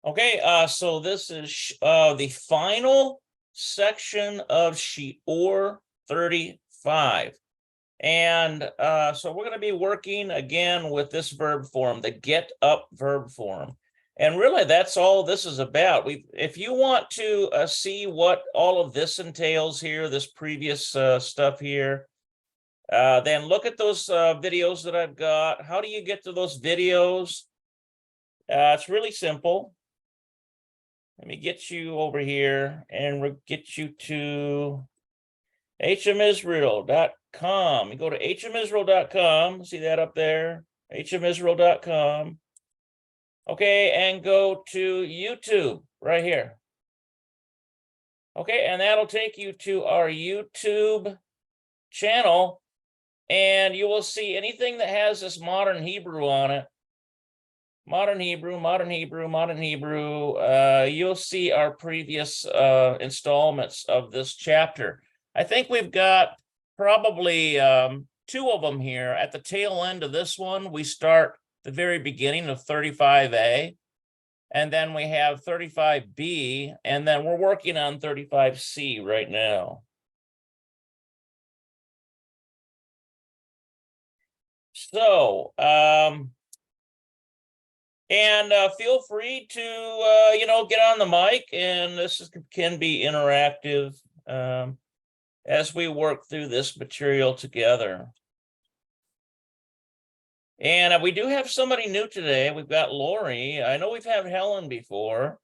Okay, so this is the final section of Shiur 35. And so we're going to be working again with this verb form, the get up verb form. And really, that's all this is about. If you want to see what all of this entails here, this previous stuff here, then look at those videos that I've got. How do you get to those videos? It's really simple. Let me get you over here and we'll get you to HebrewUnit3Lesson35C36A. You go to HebrewUnit3Lesson35C36A. See that up there? HebrewUnit3Lesson35C36A. Okay, and go to YouTube right here. Okay, and that'll take you to our YouTube channel, and you will see anything that has this modern Hebrew on it. Modern Hebrew. You'll see our previous installments of this chapter. I think we've got probably 2 of them here. At the tail end of this one, we start the very beginning of 35A, and then we have 35B, and then we're working on 35C right now. So, and feel free to, get on the mic, and can be interactive as we work through this material together. And we do have somebody new today. We've got Lori. I know we've had Helen before.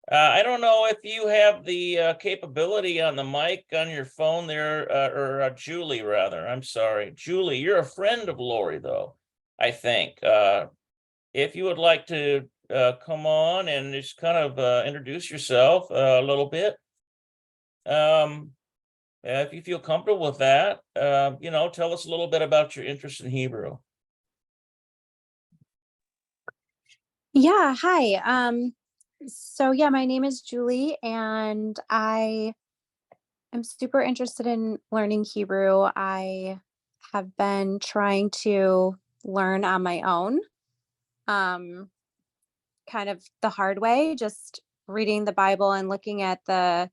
I don't know if you have the capability on the mic on your phone there, or Julie, rather. I'm sorry. Julie, you're a friend of Lori, though, I think. If you would like to come on and just kind of introduce yourself a little bit. If you feel comfortable with that, tell us a little bit about your interest in Hebrew. Yeah, hi. So yeah, my name is Julie, and I am super interested in learning Hebrew. I have been trying to learn on my own, kind of the hard way, just reading the Bible and looking at the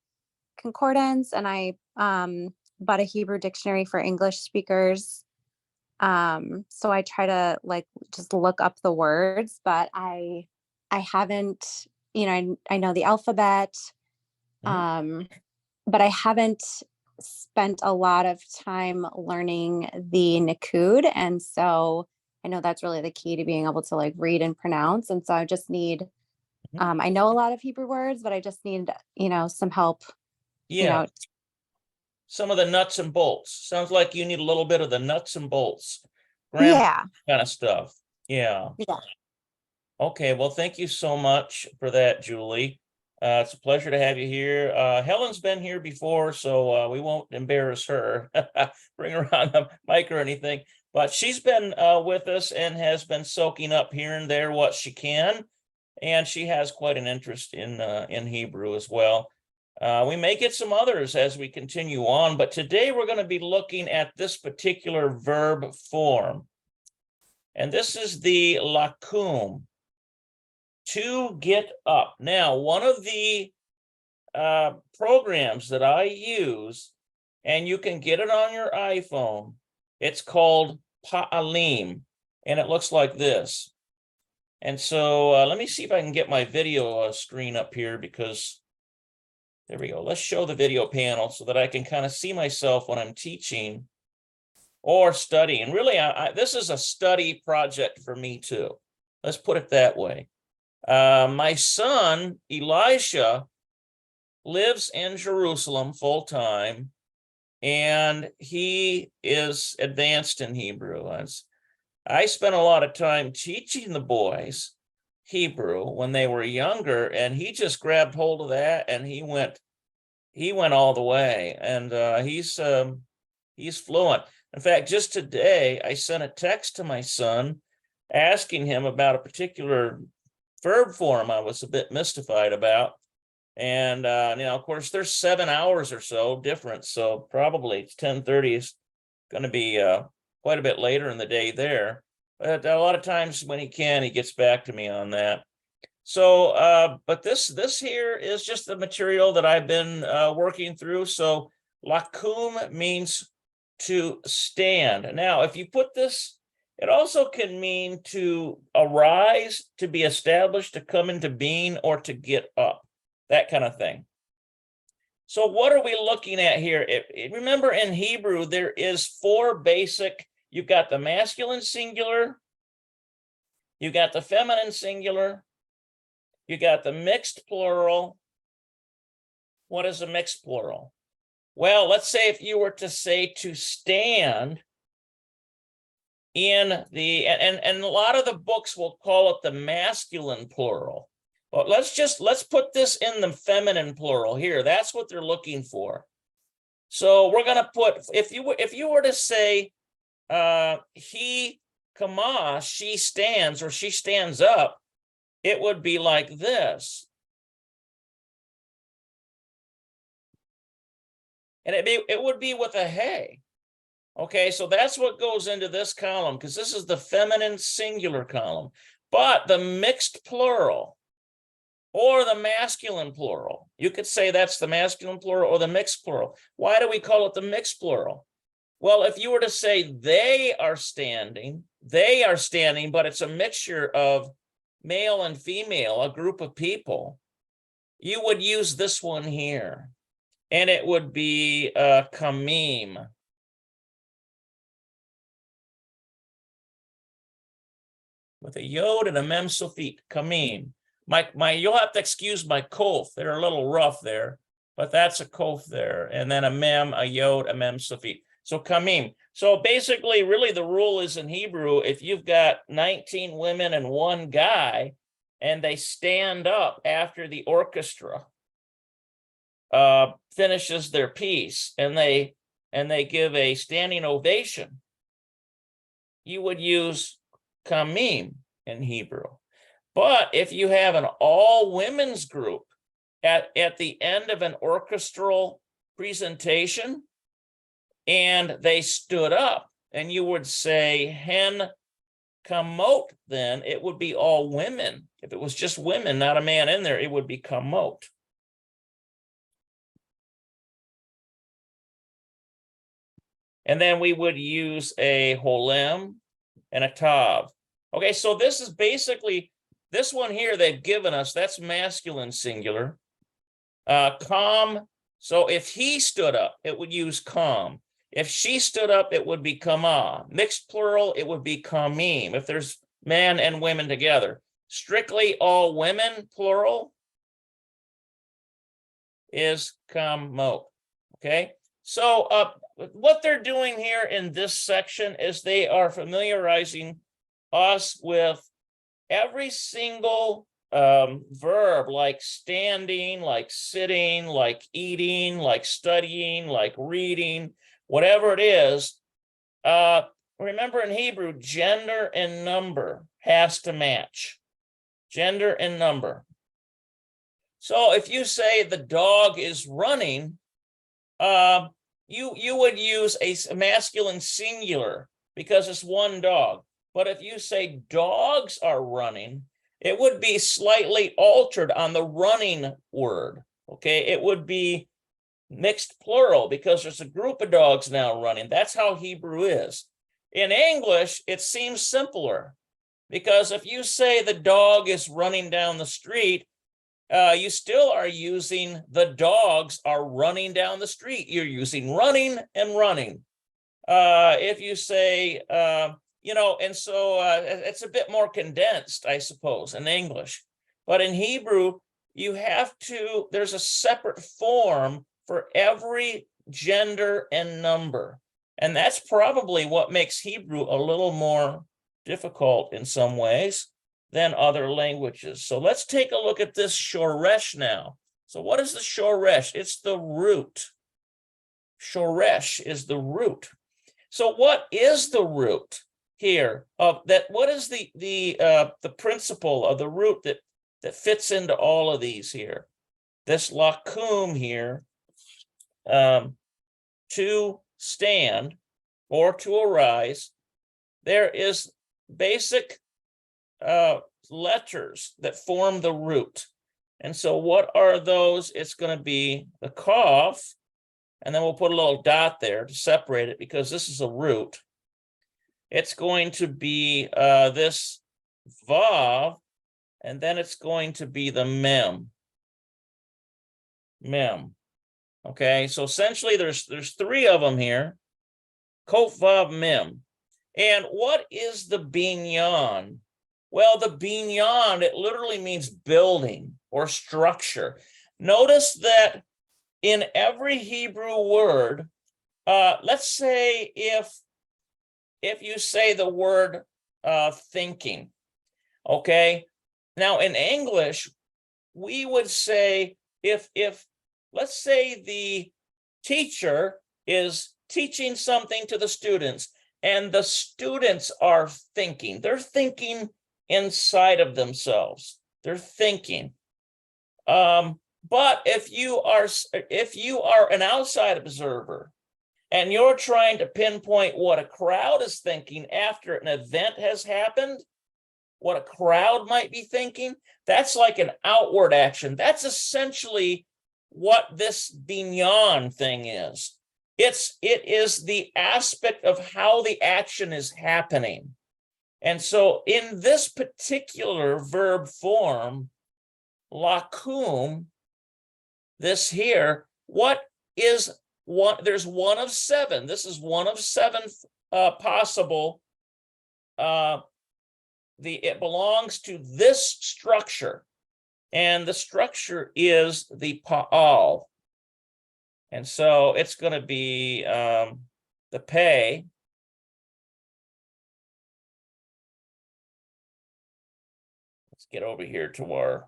concordance. And I bought a Hebrew dictionary for English speakers. So I try to just look up the words, but I haven't, I know the alphabet, but I haven't spent a lot of time learning the Nikud. And so I know that's really the key to being able to read and pronounce. And so I just need, I know a lot of Hebrew words, but I just need, some help. Yeah. Some of the nuts and bolts. Sounds like you need a little bit of the nuts and bolts. Grammar kind of stuff. Yeah. Okay, well, thank you so much for that, Julie. It's a pleasure to have you here. Helen's been here before, so we won't embarrass her, bring her on the mic or anything. But she's been with us and has been soaking up here and there what she can. And she has quite an interest in Hebrew as well. We may get some others as we continue on, but today we're going to be looking at this particular verb form. And this is the lakum, to get up. Now, one of the programs that I use, and you can get it on your iPhone, it's called Pa'alim, and it looks like this. And so let me see if I can get my video screen up here, because there we go. Let's show the video panel so that I can kind of see myself when I'm teaching or studying. Really, this is a study project for me too. Let's put it that way. My son, Elisha, lives in Jerusalem full time, and he is advanced in Hebrew. I spent a lot of time teaching the boys Hebrew when they were younger, and he just grabbed hold of that and he went all the way, and he's fluent. In fact, just today I sent a text to my son asking him about a particular verb form I was a bit mystified about, and of course there's 7 hours or so difference, so probably it's 10:30 is going to be quite a bit later in the day there. But a lot of times when he can, he gets back to me on that. So, but this here is just the material that I've been working through. So lakum means to stand. Now, if you put this, it also can mean to arise, to be established, to come into being, or to get up, that kind of thing. So what are we looking at here? Remember, in Hebrew, there is 4 basic, you've got the masculine singular, you got the feminine singular, you got the mixed plural. What is a mixed plural? Well, let's say if you were to say to stand in the, and a lot of the books will call it the masculine plural. But let's put this in the feminine plural here. That's what they're looking for. So we're gonna put, if you were to say he, comma, she stands, or she stands up, it would be like this. And it would be with a hey. Okay, so that's what goes into this column, because this is the feminine singular column. But the mixed plural or the masculine plural, you could say that's the masculine plural or the mixed plural. Why do we call it the mixed plural? Well, if you were to say they are standing, but it's a mixture of male and female, a group of people, you would use this one here. And it would be kamim. With a yod and a mem sofit, kamim. You'll have to excuse my kof. They're a little rough there, but that's a kof there. And then a mem, a yod, a mem sofit. So kamim. So basically, really the rule is in Hebrew, if you've got 19 women and 1 guy, and they stand up after the orchestra finishes their piece, and they give a standing ovation, you would use kamim in Hebrew. But if you have an all women's group at the end of an orchestral presentation, and they stood up, and you would say hen kamot, then it would be all women. If it was just women, not a man in there, it would be kamot. And then we would use a holem and a tav. Okay, so this is basically, this one here they've given us, that's masculine singular. Kam, so if he stood up, it would use kam. If she stood up, it would be kama. Mixed plural, it would be kamim, if there's men and women together. Strictly all women, plural, is kamot. Okay, so what they're doing here in this section is they are familiarizing us with every single verb, like standing, like sitting, like eating, like studying, like reading, whatever it is. Remember, in Hebrew, gender and number has to match. Gender and number. So if you say the dog is running, you would use a masculine singular because it's 1 dog. But if you say dogs are running, it would be slightly altered on the running word. Okay, it would be mixed plural because there's a group of dogs now running. That's how Hebrew is. In English, it seems simpler because if you say the dog is running down the street, you still are using the dogs are running down the street. You're using running and running. If you say, and so it's a bit more condensed, I suppose, in English. But in Hebrew, there's a separate form for every gender and number. And that's probably what makes Hebrew a little more difficult in some ways than other languages. So let's take a look at this shoresh now. So what is the shoresh? It's the root. Shoresh is the root. So what is the root here of that? What is the principle of the root that fits into all of these here? This lakum here, to stand or to arise. There is basic letters that form the root. And so what are those? It's going to be the Kaf, and then we'll put a little dot there to separate it because this is a root. It's going to be this Vav, and then it's going to be the Mem. Mem. Okay, so essentially there's three of them here. Kof, Vav, Mem. And what is the binyan? Well, the binyan, it literally means building or structure. Notice that in every Hebrew word, let's say if you say the word thinking, okay? Now in English, we would say if let's say the teacher is teaching something to the students and the students are thinking, they're thinking inside of themselves, they're thinking. But if you are an outside observer and you're trying to pinpoint what a crowd is thinking after an event has happened, what a crowd might be thinking, that's like an outward action. That's essentially what this binyan thing is. It is the aspect of how the action is happening. And so in this particular verb form, lakum, this here, what is one? There's one of seven. This is one of seven possible. It belongs to this structure, and the structure is the pa'al. And so it's going to be the pay. Let's get over here to our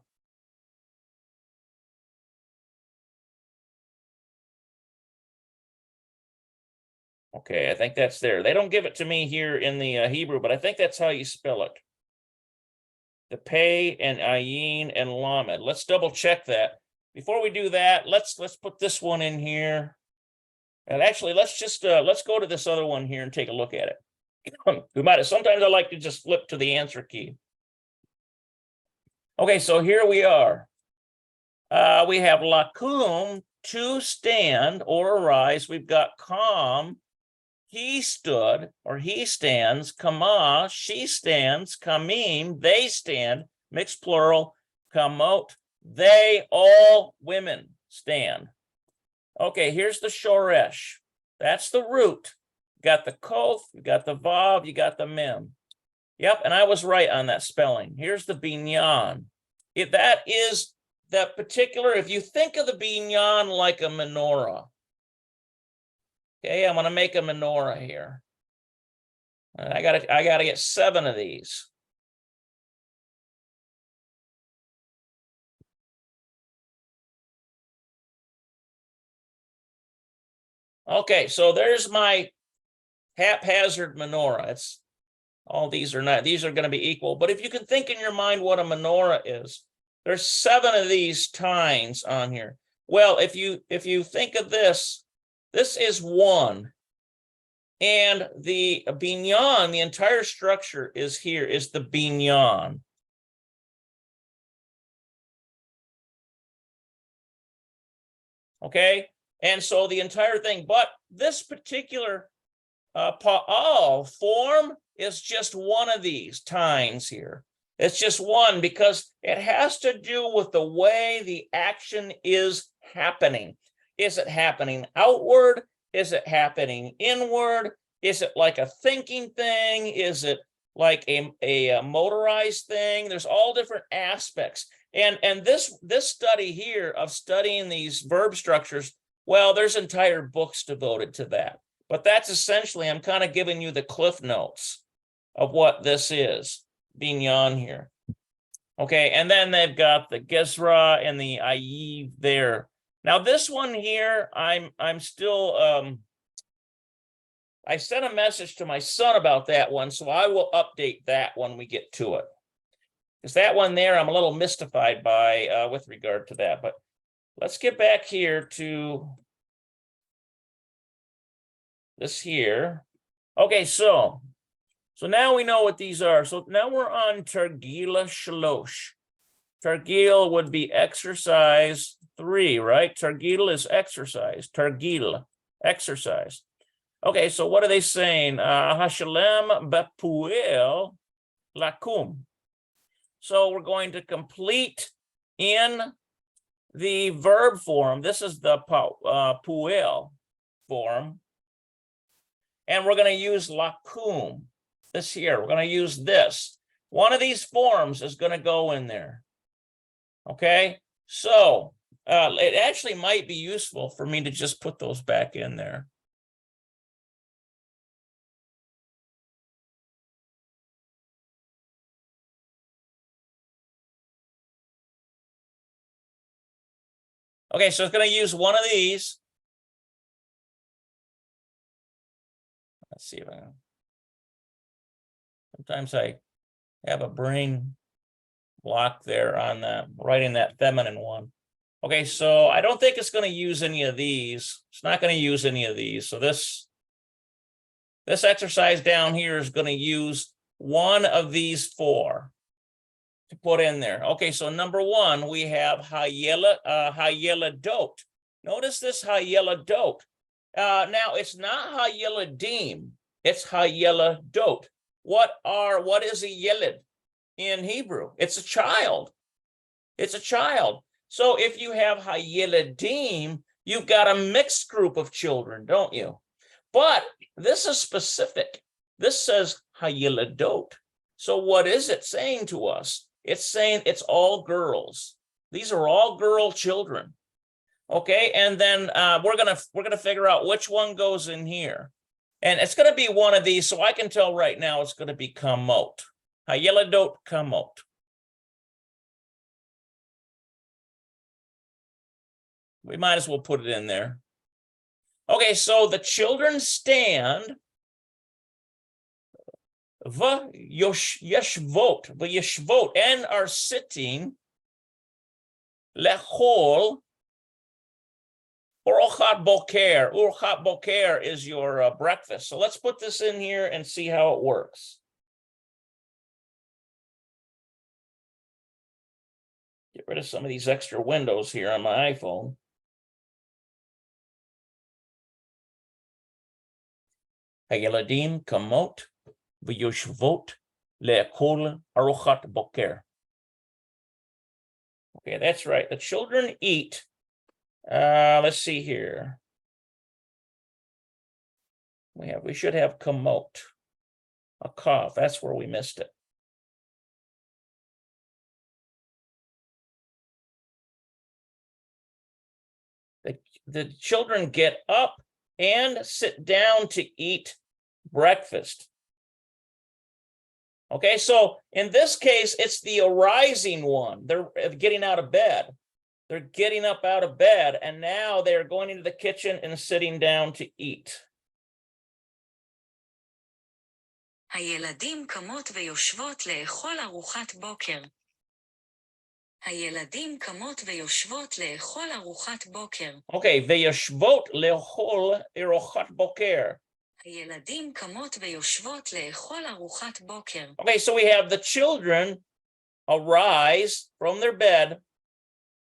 okay, I think that's there. They don't give it to me here in the Hebrew, but I think that's how you spell it. The pay and ayin and lamed. Let's double check that. Before we do that, let's put this one in here. And actually, let's go to this other one here and take a look at it. We might have, sometimes I like to just flip to the answer key. Okay, so here we are. We have lakum, to stand or arise. We've got kam, he stood or he stands, kama, she stands, kamim, they stand, mixed plural, kamot, they, all women stand. Okay, here's the shoresh. That's the root. You got the kof, you got the vav, you got the mem. Yep, and I was right on that spelling. Here's the binyan. If that is that particular, if you think of the binyan like a menorah, okay, I'm going to make a menorah here. And I gotta get 7 of these. Okay, so there's my haphazard menorah. It's all these are not, these are going to be equal. But if you can think in your mind what a menorah is, there's 7 of these tines on here. Well, if you think of this, this is 1. And the binyan, the entire structure is here, is the binyan. Okay, and so the entire thing, but this particular pa'al form is just one of these tines here. It's just one because it has to do with the way the action is happening. Is it happening outward? Is it happening inward? Is it like a thinking thing? Is it like a motorized thing? There's all different aspects. And this study here of studying these verb structures, well, there's entire books devoted to that. But that's essentially, I'm kind of giving you the cliff notes of what this is, binyan here. Okay, and then they've got the gezra and the ayiv there. Now this one here, I'm still I sent a message to my son about that one, so I will update that when we get to it. Because that one there, I'm a little mystified by with regard to that. But let's get back here to this here. Okay, so So now we know what these are. So now we're on Targila Shalosh. Targil would be exercise 3, right? Targil is exercise. Targil, exercise. Okay, so what are they saying? Hashalem bepuel lakum. So we're going to complete in the verb form. This is the puel form. And we're going to use lakum. This here, we're going to use this. One of these forms is going to go in there. Okay, so it actually might be useful for me to just put those back in there. Okay, so it's going to use one of these. Let's see if I can. Sometimes I have a brain block there on writing that feminine one. Okay, so I don't think it's going to use any of these. It's not going to use any of these. So this exercise down here is going to use one of these 4 to put in there. Okay, so number 1, we have hayela dot. Notice this hayela dot. Now it's not hayeladim, it's hayela dot. What is a yeled in Hebrew? It's a child. It's a child. So if you have hayeladim, you've got a mixed group of children, don't you? But this is specific. This says hayeladot. So what is it saying to us? It's saying it's all girls. These are all girl children. Okay, and then we're gonna figure out which one goes in here. And it's gonna be one of these, so I can tell right now it's gonna be kamot. Hayeladot kamot. We might as well put it in there. Okay, so the children stand v'yeshvot, and are sitting lechol urchat boker. Urchat boker is your breakfast. So let's put this in here and see how it works. Get rid of some of these extra windows here on my iPhone. Hayeladim kamot v'yoshvot le'ekol arochat boker. Okay, that's right. The children eat. Let's see here. We should have kamot, a cough. That's where we missed it. The children get up and sit down to eat breakfast. Okay, so in this case, it's the arising one. They're getting out of bed. They're getting up out of bed, and now they're going into the kitchen and sitting down to eat. הילדים קמות ויושבות לאכול ארוחת בוקר. הילדים קמות ויושבות לאכול ארוחת בוקר. Okay, ויושבות לאכול ארוחת בוקר. הילדים קמות ויושבות לאכול ארוחת בוקר. Okay, so we have the children arise from their bed,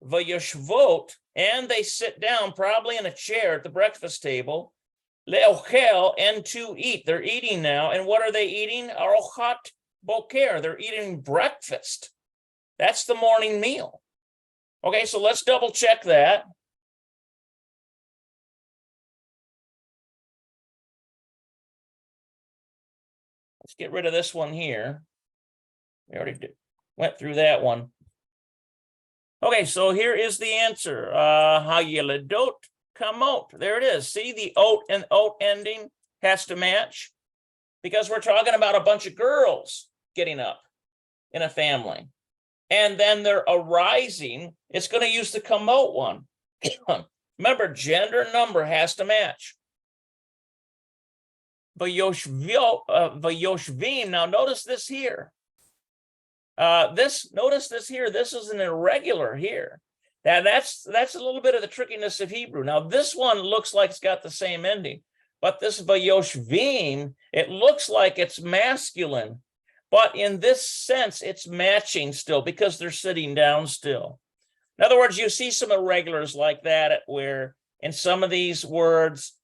ויושבות, and they sit down probably in a chair at the breakfast table, לאוכל, and to eat. They're eating now, and what are they eating? ארוחת בוקר. They're eating breakfast. That's the morning meal. Okay, so let's double check that. Let's get rid of this one here. We already went through that one. Okay, so here is the answer. Hayeladot kamot. There it is. See, the ot and ot ending has to match because we're talking about a bunch of girls getting up in a family. And then they're arising. It's going to use the kamot one. Remember, gender and number has to match. Vayoshvim. Now notice this here. Notice this here. This is an irregular here. Now that's a little bit of the trickiness of Hebrew. Now this one looks like it's got the same ending, But this vayoshvim, it looks like it's masculine, but in this sense, it's matching still because they're sitting down still. In other words, you see some irregulars like that where in some of these words,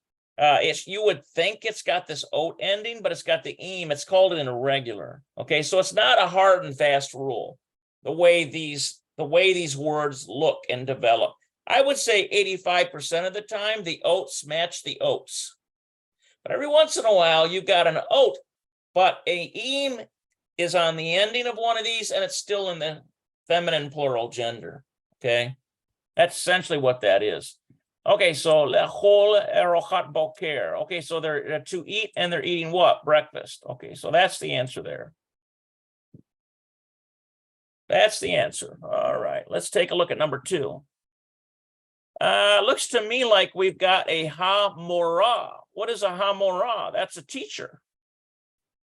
you would think it's got this oat ending, but it's got the eem. It's called an irregular. Okay, so it's not a hard and fast rule. The way these words look and develop, I would say 85% of the time the oats match the oats. But every once in a while you've got an oat, but a eem is on the ending of one of these, and it's still in the feminine plural gender. Okay, that's essentially what that is. Okay, so lechol erochat boker. Okay, so they're to eat, and they're eating what? Breakfast. Okay, so that's the answer there. That's the answer. All right, let's take a look at number 2. Looks to me like we've got a ha-morah. What is a ha-morah? That's a teacher.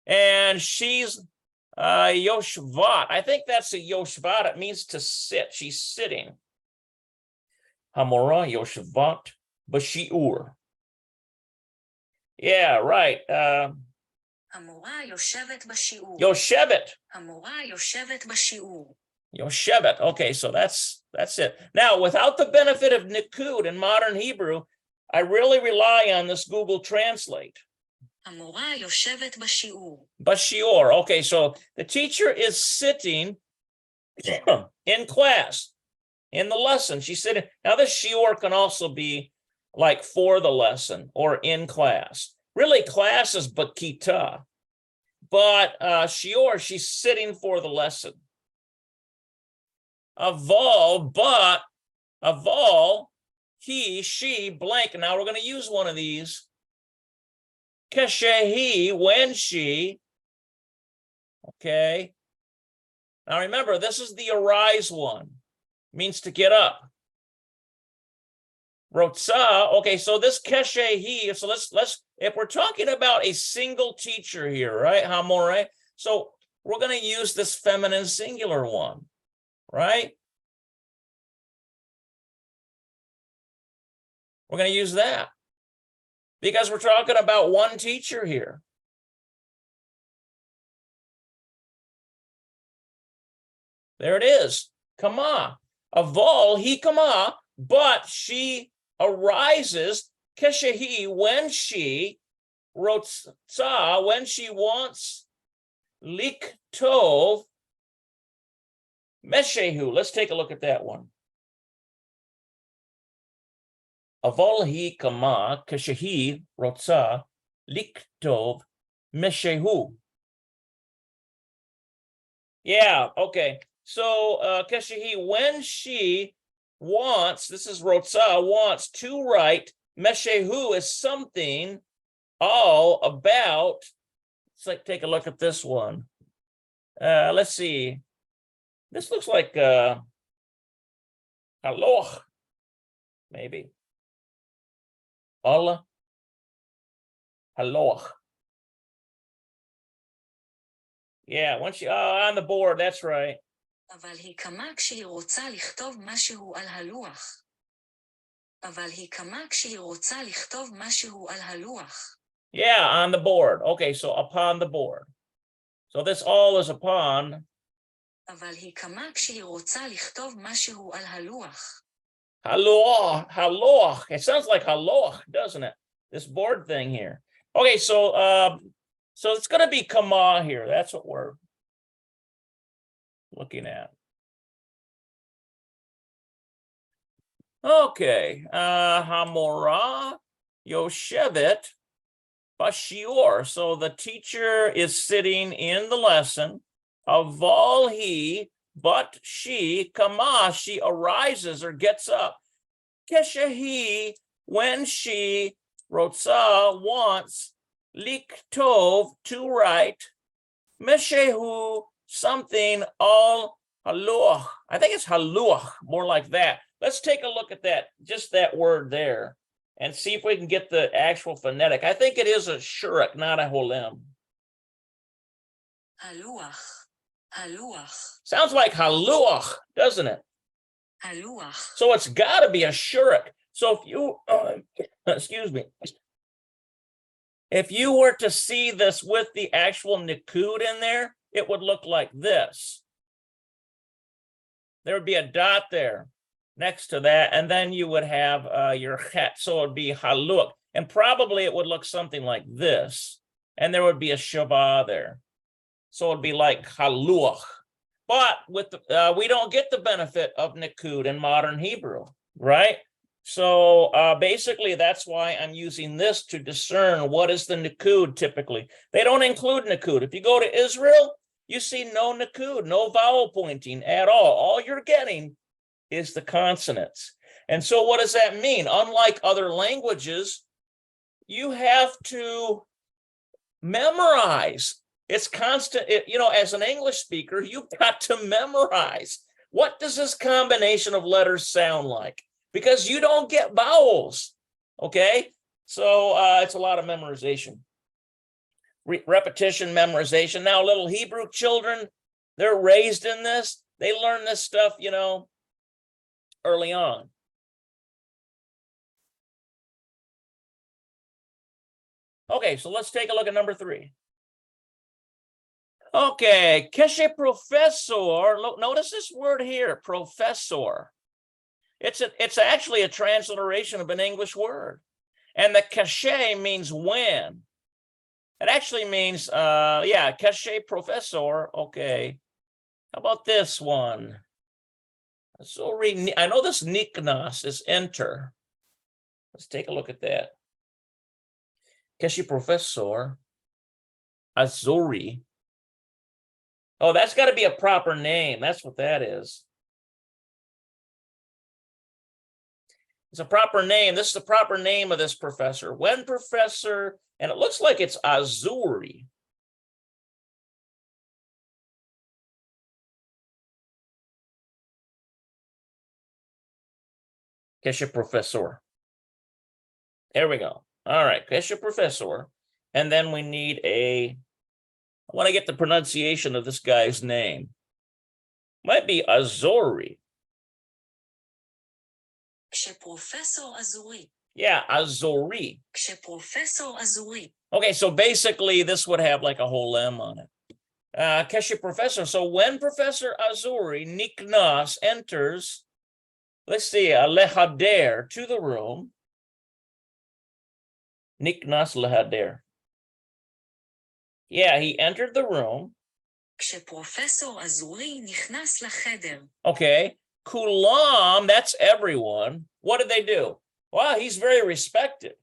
And she's yoshvat. I think that's a yoshvat. It means to sit. She's sitting. Ha-morah yoshvat b'shiur. Yeah, right. המורה יושבת בשיעור. Yoshevet. המורה יושבת בשיעור. Yoshevet. Okay, so that's it. Now, without the benefit of Nikud in modern Hebrew, I really rely on this Google Translate. המורה יושבת בשיעור. Bashior. Okay, so the teacher is sitting in class, in the lesson. She's sitting. Now, this shiur can also be like for the lesson or in class. Really, class is bakita, but shiur, she's sitting for the lesson. Aval, but aval, he, she, blank. Now we're going to use one of these. Keshehi, when she. Okay. Now remember, this is the arise one. Means to get up. Rotza, okay, so this keshehi, so let's if we're talking about a single teacher here, right? Hamore, so we're going to use this feminine singular one, right? We're going to use that because we're talking about one teacher here. There it is. Kama. Aval, he kama, but she arises, keshehi, when she, rotza, when she wants, liktov, meshehu. Let's take a look at that one. Aval hi kama, keshehi, rotza, liktov, meshehu. Yeah, okay. So, keshehi, when she wants, this is rotza, wants to write, meshehu is something all about, let's take a look at this one. Let's see. This looks like haloch, maybe. Allah, haloch. Yeah, once you on the board, that's right. אבל היא קמה כשהיא רוצה לכתוב משהו על הלוח. אבל היא קמה כשהיא רוצה לכתוב משהו על הלוח. Yeah, on the board. Okay, so upon the board. So this all is upon. אבל היא קמה כשהיא רוצה לכתוב משהו על הלוח. Haloch, haloch. It sounds like haloch, doesn't it? This board thing here. Okay, so it's going to be kama here. That's what we're looking at. Okay, Hamora Yoshevet Bashior. So the teacher is sitting in the lesson. Aval he, but she, kama, she arises or gets up. Keshehi, when she, rotza, wants, liktov, to write, meshehu, something, all haluach. I think it's haluach, more like that. Let's take a look at that, just that word there, and see if we can get the actual phonetic. I think it is a shurak, not a holem. הלוח, הלוח. Sounds like haluach, doesn't it? הלוח. So it's got to be a shurak. So if you, excuse me, If you were to see this with the actual nikud in there, it would look like this. There would be a dot there next to that, and then you would have your chet, so it would be haluk, and probably it would look something like this, and there would be a shavah there, so it'd be like haluach. But with the, we don't get the benefit of nikud in modern Hebrew, right? So basically, that's why I'm using this to discern what is the nikud typically. They don't include nikud. If you go to Israel, you see no nikud, no vowel pointing at all. All you're getting is the consonants. And so what does that mean? Unlike other languages, you have to memorize. It's constant, you know, as an English speaker, you've got to memorize. What does this combination of letters sound like? Because you don't get vowels, okay? So it's a lot of memorization. Repetition, memorization. Now, little Hebrew children, they're raised in this. They learn this stuff, you know, early on. Okay, so let's take a look at number 3. Okay, keshe professor. Look, notice this word here, professor. It's actually a transliteration of an English word. And the keshe means when. It actually means, yeah, keshe professor. Okay. How about this one? I know this niknas is enter. Let's take a look at that. Keshe professor azuri. Oh, that's got to be a proper name. That's what that is. It's a proper name. This is the proper name of this professor. When professor, and it looks like it's Azuri. Keshe professor. There we go. All right, keshe professor. And then we need I want to get the pronunciation of this guy's name. Might be Azori. כשפרופסור אזורי. Yeah, Azori. כשפרופסור אזורי. Okay, so basically this would have like a whole M on it. Keshe professor. So when Professor Azuri Niknas enters, let's see, lehader, to the room. Niknas lehader. Yeah, he entered the room. כשפרופסור אזורי נכנס לחדר. Okay. Kulam, that's everyone. What did they do? Well, he's very respected.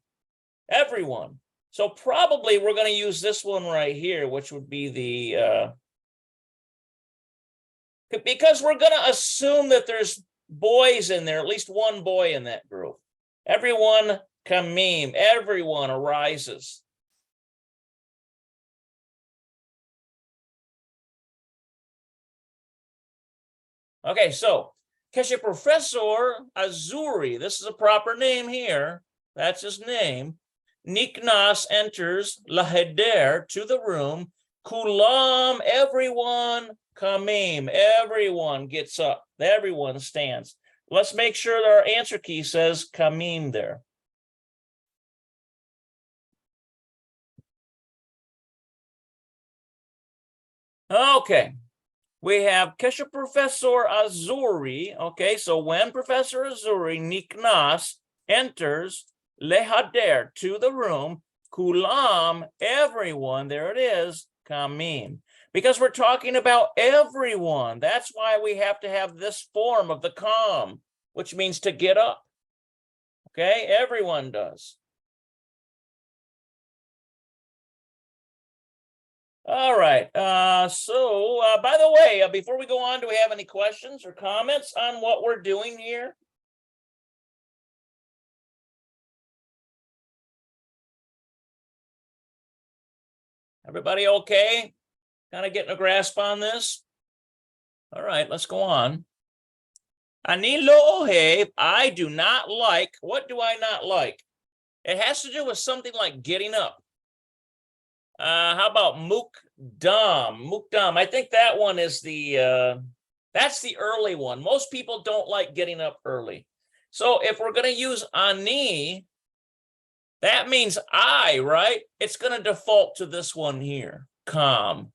Everyone. So probably we're going to use this one right here, which would be the, because we're going to assume that there's boys in there, at least one boy in that group. Everyone kamim, everyone arises. Okay, so Keshe Professor Azuri, this is a proper name here. That's his name. Niknas enters laheder, to the room. Kulam, everyone, kamim, everyone gets up. Everyone stands. Let's make sure that our answer key says kamim there. Okay. We have Keshe Professor Azuri. Okay, so when Professor Azuri Niknas enters lehader, to the room, kulam, everyone, there it is, kamim. Because we're talking about everyone. That's why we have to have this form of the kam, which means to get up. Okay, everyone does. All right. So by the way, before we go on, do we have any questions or comments on what we're doing here? Everybody okay? Kind of getting a grasp on this? All right, let's go on. Ani lo ohev, I do not like. What do I not like? It has to do with something like getting up. How about mukdam? Mukdam. I think that one is that's the early one. Most people don't like getting up early. So if we're going to use ani, That means I, right? It's going to default to this one here, com.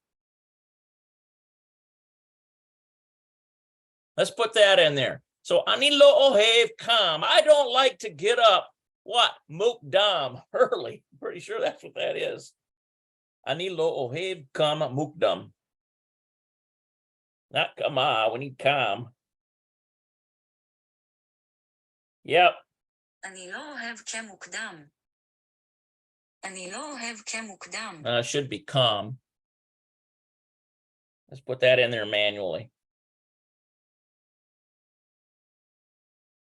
Let's put that in there. So, ani lo ohev kam. I don't like to get up, what? Mukdam, early. Pretty sure that's what that is. Ani lo ohev kam mukdam. Not kama, we need kam. Yep. אני לא אוהב כמוקדם. אני לא אוהב כמוקדם. Should be com. Let's put that in there manually.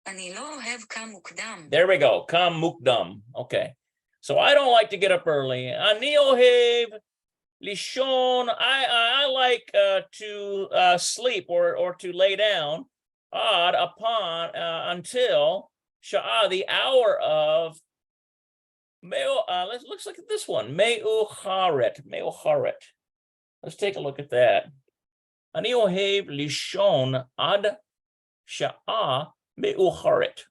אני לא אוהב כמוקדם. There we go. Kam mukdam. Okay. So I don't like to get up early. Ani ohev lishon. I like to sleep or to lay down. Ad upon until sha'a, the hour of let's look at this one. Meucharet. Let's take a look at that. Ani ohev lishon ad sha'a meucharet.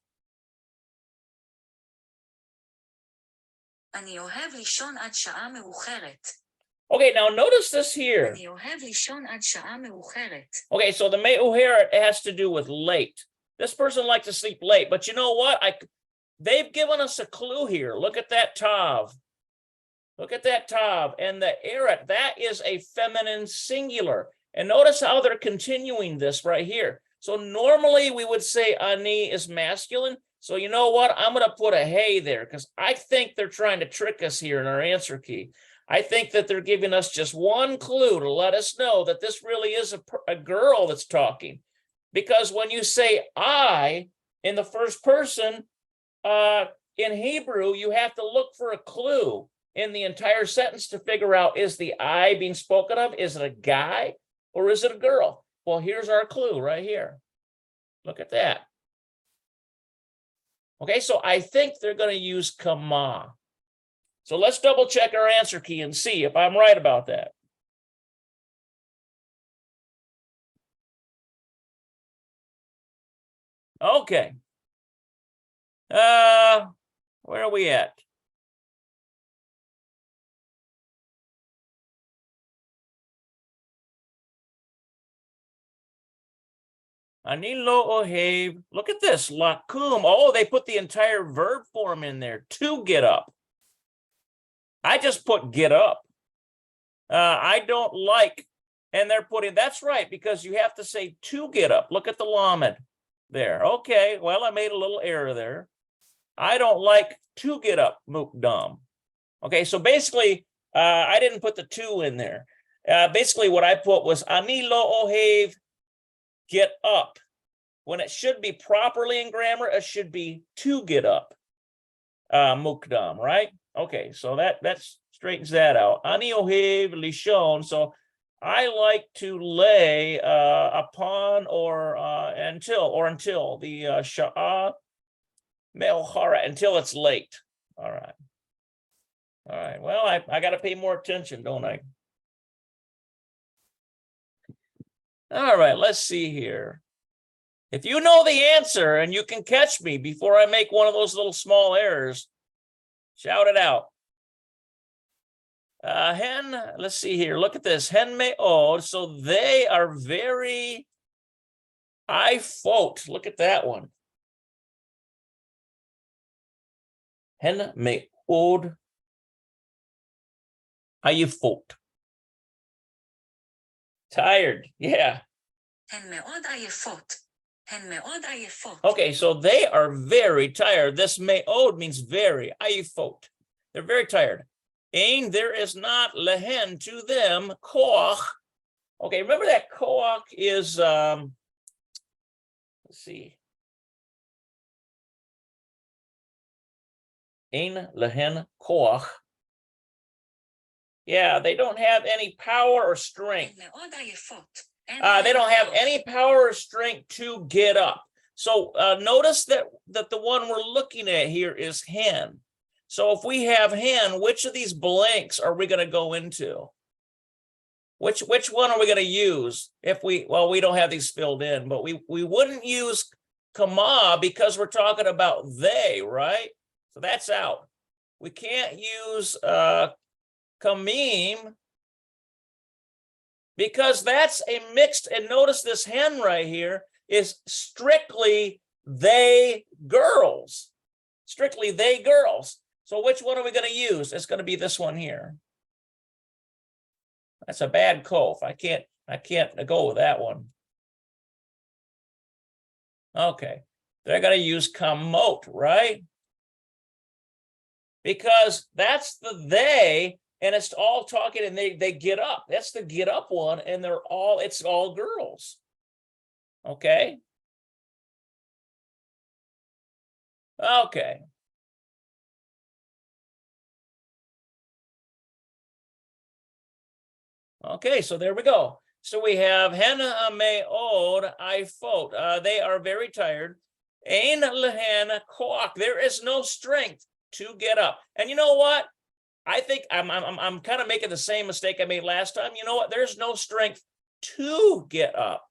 אני אוהב לישון עד שעה מאוחרת. Okay, now notice this here. אני אוהב לישון עד שעה מאוחרת. Okay, so the meucharet has to do with late. This person likes to sleep late, but you know what? They've given us a clue here. Look at that tav. Look at that tav. And the eret, that is a feminine singular. And notice how they're continuing this right here. So normally we would say ani is masculine. So you know what? I'm going to put a hey there because I think they're trying to trick us here in our answer key. I think that they're giving us just one clue to let us know that this really is a girl that's talking. Because when you say I in the first person, in Hebrew, you have to look for a clue in the entire sentence to figure out, is the I being spoken of? Is it a guy or is it a girl? Well, here's our clue right here. Look at that. Okay, so I think they're going to use kama. So let's double check our answer key and see if I'm right about that. Okay. Where are we at? Ani lo ohev. Look at this. Lakum. Oh, they put the entire verb form in there. To get up. I just put get up. I don't like, and they're putting, that's right, because you have to say to get up. Look at the lamed there. Okay, well, I made a little error there. I don't like to get up, mukdam. Okay, so basically, I didn't put the to in there. Basically, what I put was ani lo ohev, get up. When it should be properly in grammar, it should be to get up, mukdam, right? Okay, so that straightens that out. Ani ohev lishon. So I like to lay upon or until the sha'a me'ochara, until it's late. All right. All right. Well, I got to pay more attention, don't I? All right, let's see here. If you know the answer and you can catch me before I make one of those little small errors, shout it out. Hen, let's see here. Look at this. Hen me'od. So they are very ifot. Look at that one. Hen me'od ifot. Tired. Yeah. הן מאוד עייפות. הן מאוד עייפות. Okay, so they are very tired. This me'od means very. Ayifot. They're very tired. Ein, there is not lehen, to them, koach. Okay, remember that koach is, let's see. Ein lehen koach. Yeah, they don't have any power or strength. הן מאוד עייפות. They don't have any power or strength to get up. So notice that the one we're looking at here is hen. So if we have hen, which of these blanks are we going to go into? Which one are we going to use? If we don't have these filled in, but we wouldn't use kama because we're talking about they, right? So that's out. We can't use kamim because that's a mixed, and notice this hen right here is strictly they girls. Strictly they girls. So which one are we going to use? It's going to be this one here. That's a bad kof. I can't go with that one. Okay. They're going to use kamot, right? Because that's the they, and it's all talking, and they get up. That's the get up one, and it's all girls. Okay. Okay. Okay, so there we go. So we have Hena me'od ifot. They are very tired. Ein lehen koach. There is no strength to get up. And you know what? I think I'm kind of making the same mistake I made last time. You know what? There's no strength to get up.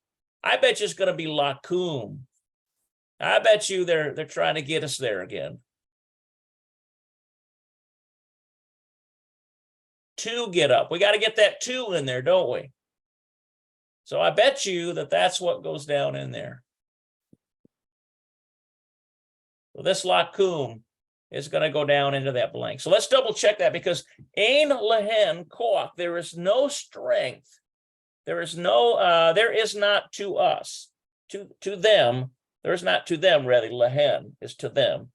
I bet you it's going to be lakum. I bet you they're trying to get us there again. To get up. We got to get that to in there, don't we? So I bet you that's what goes down in there. So this lakum is going to go down into that blank. So let's double check that, because ein lehen koach, there is no strength. There is not to us, to them. There is not to them, rather. Lehen is to them.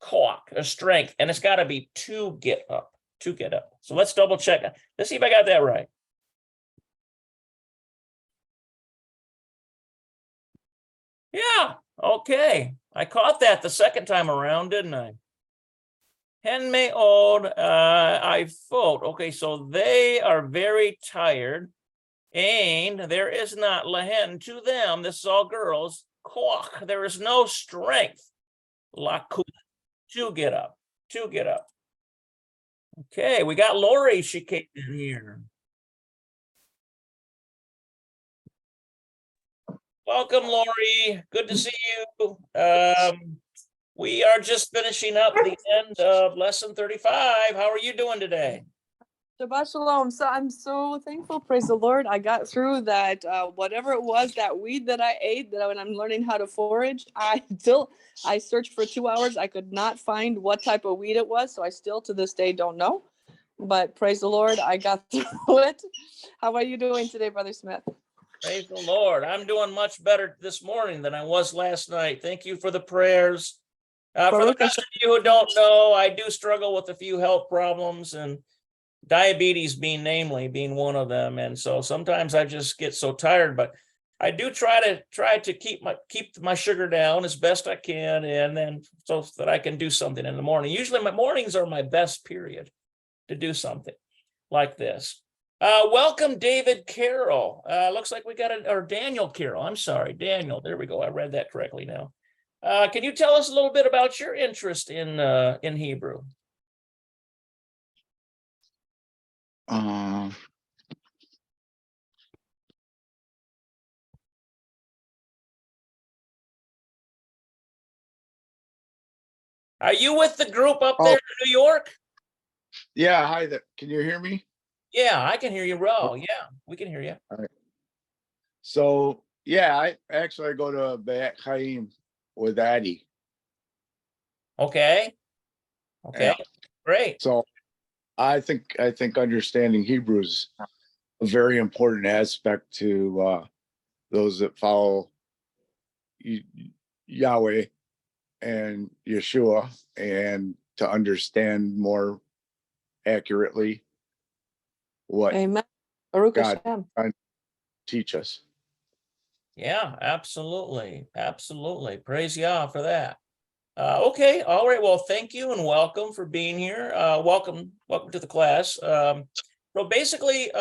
Koach, a strength, and it's got to be to get up. To get up. So let's double check. Let's see if I got that right. Yeah, okay. I caught that the second time around, didn't I? Hen me'od ifot. Okay, so they are very tired. And there is not lehen to them. This is all girls. Koach, there is no strength. Laku, to get up. To get up. Okay, we got Lori. She came in here. Welcome, Lori. Good to see you. We are just finishing up the end of lesson 35. How are you doing today? Shabbat shalom. So I'm so thankful. Praise the Lord. I got through that, whatever it was, that weed that I ate, that when I'm learning how to forage, I searched for 2 hours. I could not find what type of weed it was. So I still to this day don't know. But praise the Lord, I got through it. How are you doing today, Brother Smith? Praise the Lord. I'm doing much better this morning than I was last night. Thank you for the prayers. For the rest of you who don't know, I do struggle with a few health problems, and diabetes being one of them. And so sometimes I just get so tired, but I do try to keep my sugar down as best I can, and then so that I can do something in the morning. Usually my mornings are my best period to do something like this. Welcome, David Carroll. Looks like we got or Daniel Carroll. I'm sorry, Daniel. There we go. I read that correctly now. Can you tell us a little bit about your interest in Hebrew? Are you with the group up there in New York? Yeah, hi there. Can you hear me? Yeah, I can hear you well. Yeah, we can hear you. All right. So yeah, I go to Be'et Chaim with Addie. Okay. Okay. Yeah. Great. So I think understanding Hebrew is a very important aspect to those that follow Yahweh and Yeshua, and to understand more accurately what Amen. Baruch God Hashem. trying to teach us. Yeah, absolutely. Absolutely. Praise Yah for that. Okay. All right. Well, thank you and welcome for being here. Welcome to the class. So basically,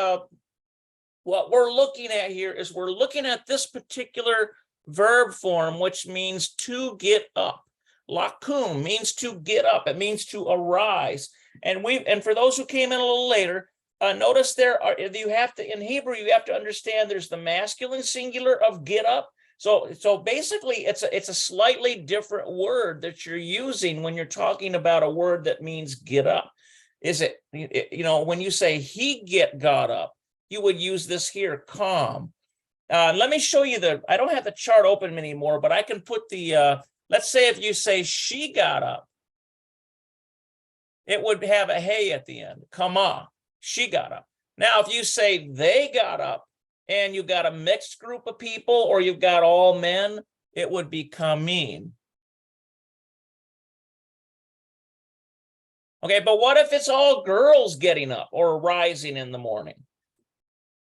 what we're looking at here is we're looking at this particular verb form, which means to get up. Lakum means to get up. It means to arise. And for those who came in a little later, notice in Hebrew, you have to understand there's the masculine singular of get up, So basically it's a slightly different word that you're using when you're talking about a word that means get up. Is it, when you say he got up, you would use this here, calm. Let me show you I don't have the chart open anymore, but I can put let's say if you say she got up, it would have a hey at the end, kama, she got up. Now, if you say they got up and you got a mixed group of people or you've got all men, it would be kamin. Okay, but what if it's all girls getting up or rising in the morning?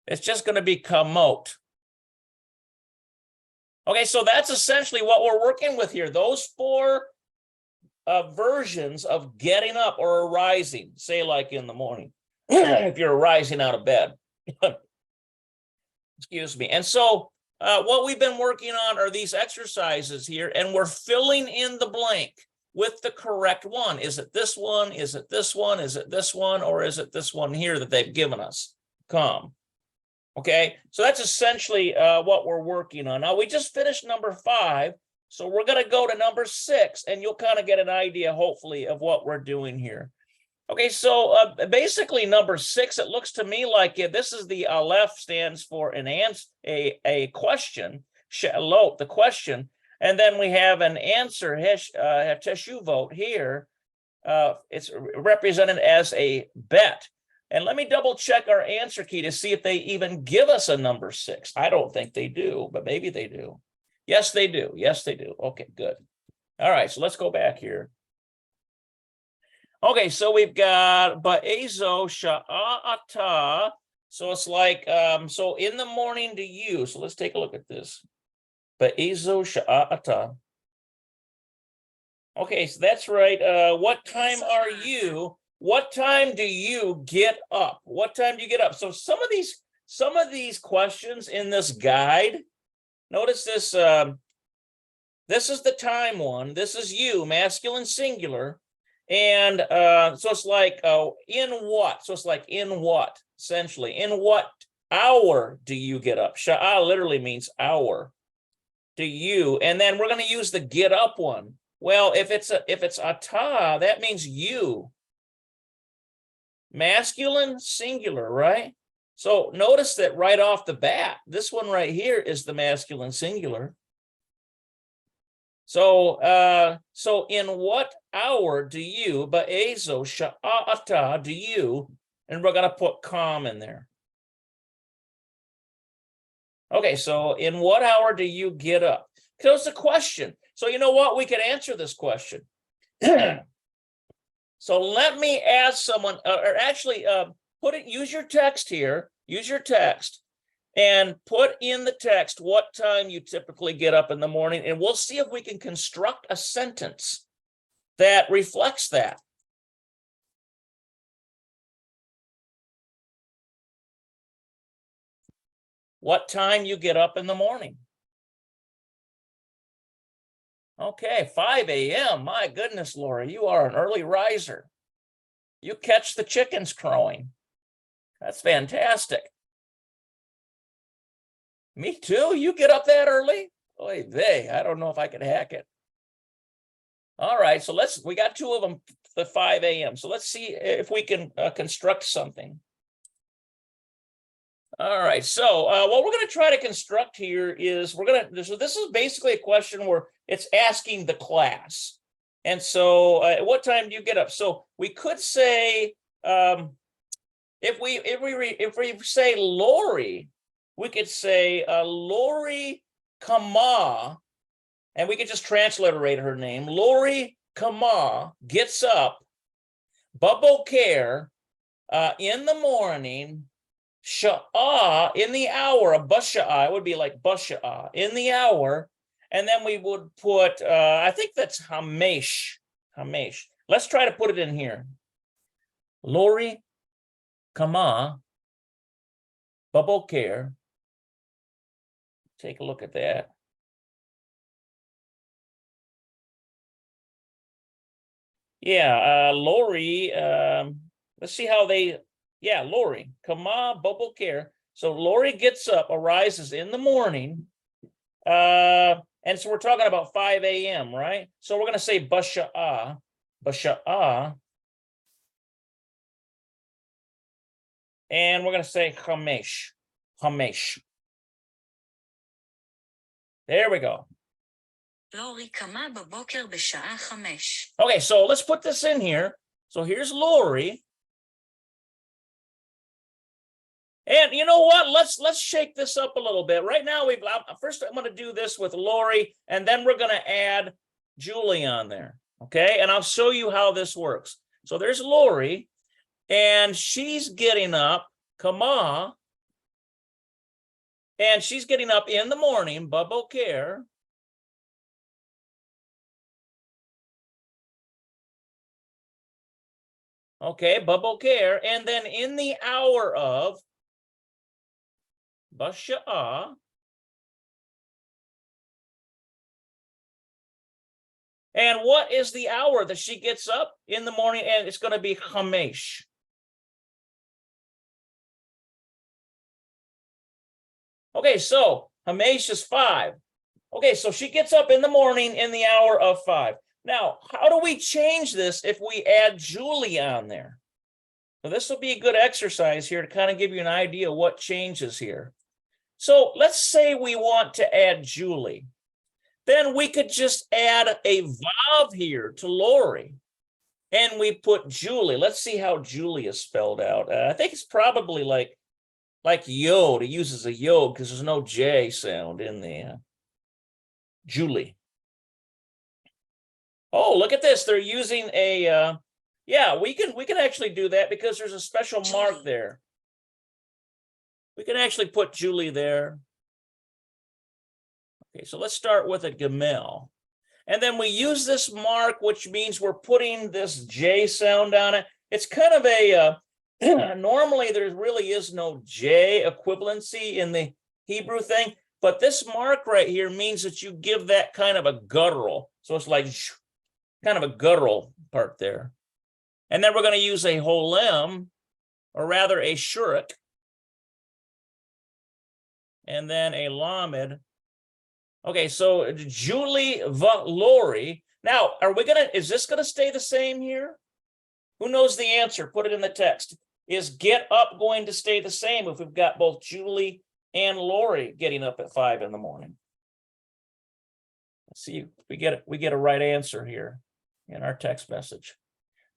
It's just going to be kamot. Okay, so that's essentially what we're working with here. Those four versions of getting up or arising, say like in the morning, if you're rising out of bed. Excuse me. And so what we've been working on are these exercises here, and we're filling in the blank with the correct one. Is it this one? Is it this one? Is it this one? Or is it this one here that they've given us? Come. Okay, so that's essentially what we're working on. Now, we just finished number 5. So we're going to go to number 6, and you'll kind of get an idea, hopefully, of what we're doing here. Okay, so basically number 6, it looks to me like this is the aleph stands for an answer, a question, she'alot, the question, and then we have an answer, teshuvot here. It's represented as a bet. And let me double check our answer key to see if they even give us a number 6. I don't think they do, but maybe they do. Yes, they do. Yes, they do. Okay, good. All right, so let's go back here. Okay, so we've got ba'ezo sha'ata. So it's like, so in the morning to you. So let's take a look at this. Ba'ezo sha'ata. Okay, so that's right. What time are you? What time do you get up? What time do you get up? So some of these questions in this guide, notice this, this is the time one. This is you, masculine singular. And so it's like, in what? So it's like, in what, essentially. In what hour do you get up? Sha'a literally means hour. Do you? And then we're going to use the get up one. Well, if it's ata, that means you. Masculine singular, right? So notice that right off the bat, this one right here is the masculine singular. So so in what hour do you, ba'ezo sha'ata, do you, and we're going to put calm in there. Okay, so in what hour do you get up? So it's a question. So you know what? We could answer this question. So let me ask someone, or actually use your text here, use your text, and put in the text what time you typically get up in the morning, and we'll see if we can construct a sentence that reflects that. What time you get up in the morning? Okay, 5 a.m. My goodness, Laura, you are an early riser. You catch the chickens crowing. That's fantastic. Me too. You get up that early? Oy vey, I don't know if I can hack it. All right, so we got 2 of them, the 5 a.m. So let's see if we can construct something. All right, so what we're going to try to construct here is so this is basically a question where it's asking the class. And so at what time do you get up? So we could say, if we say Lori, we could say Lori Kama, and we could just transliterate her name. Lori Kama gets up, baboker, in the morning, sha'a, in the hour, basha'a, it would be like basha'a, in the hour, and then we would put, I think that's hamesh. Let's try to put it in here. Lori Kama, baboker. Take a look at that. Yeah, Lori, let's see how Lori, Kama, baboker. So Lori gets up, arises in the morning, And so we're talking about 5 a.m., right? So we're going to say basha'ah, basha'ah. And we're going to say chamesh, chamesh. There we go. לורי קמה בבוקר בשעה 5. Okay, so let's put this in here. So here's Lori. And you know what? Let's shake this up a little bit. Right now, first I'm going to do this with Lori, and then we're going to add Julie on there. Okay, and I'll show you how this works. So there's Lori, and she's getting up, kama, and she's getting up in the morning, baboker. Okay, baboker, and then in the hour of basha'ah, and what is the hour that she gets up in the morning? And it's going to be chamesh. Okay, so chamesh is 5. Okay, so she gets up in the morning in the hour of 5. Now, how do we change this if we add Julie on there? So this will be a good exercise here to kind of give you an idea what changes here. So let's say we want to add Julie. Then we could just add a vav here to Lori. And we put Julie. Let's see how Julie is spelled out. I think it's probably like yod. It uses a yod because there's no J sound in there. Julie. Oh, look at this. They're using a, yeah, we can actually do that because there's a special mark there. We can actually put Julie there. Okay, so let's start with a gemel. And then we use this mark, which means we're putting this J sound on it. It's kind of a, normally there really is no J equivalency in the Hebrew thing, but this mark right here means that you give that kind of a guttural. So it's like kind of a guttural part there. And then we're going to use a holem, or rather a shurik, and then a lamed. Okay, so Julie Lori. Now, is this going to stay the same here? Who knows the answer? Put it in the text. Is get up going to stay the same if we've got both Julie and Lori getting up at 5 in the morning? Let's see, we get a right answer here in our text message.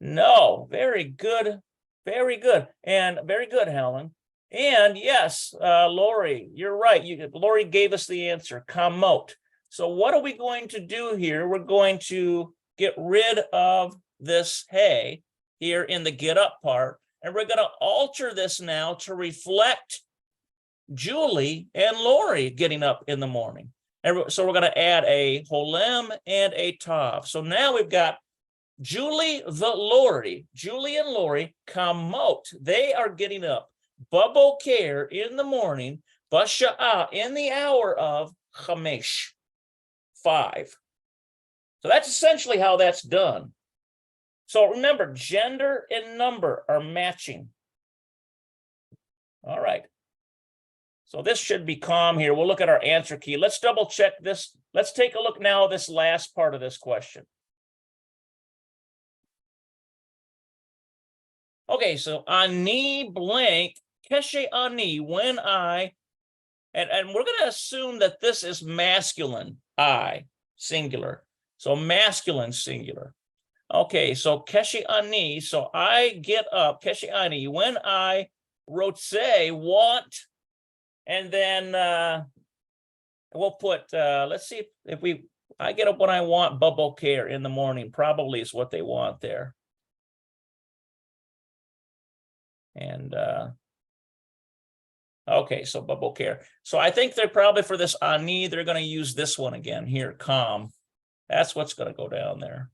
No, very good, and very good, Helen. And yes, Lori, you're right. Lori gave us the answer, kamot. So what are we going to do here? We're going to get rid of this hey here in the get up part, and we're going to alter this now to reflect Julie and Lori getting up in the morning. And so we're going to add a holem and a tav. So now we've got Julie and Lori, kamot. They are getting up. Baboker in the morning, basha'ah in the hour of chamesh, 5. So that's essentially how that's done. So remember, gender and number are matching. All right. So this should be calm here. We'll look at our answer key. Let's double check this. Let's take a look now at this last part of this question. Okay, so ani blank, keshe ani, when I, and we're going to assume that this is masculine, I, singular. So masculine, singular. Okay, so keshe ani, so I get up, keshe ani, when I rotse, want, and then we'll put, let's see if I get up when I want, baboker in the morning, probably is what they want there. And okay, so baboker. So I think they're probably for this ani, they're going to use this one again here, calm. That's what's going to go down there.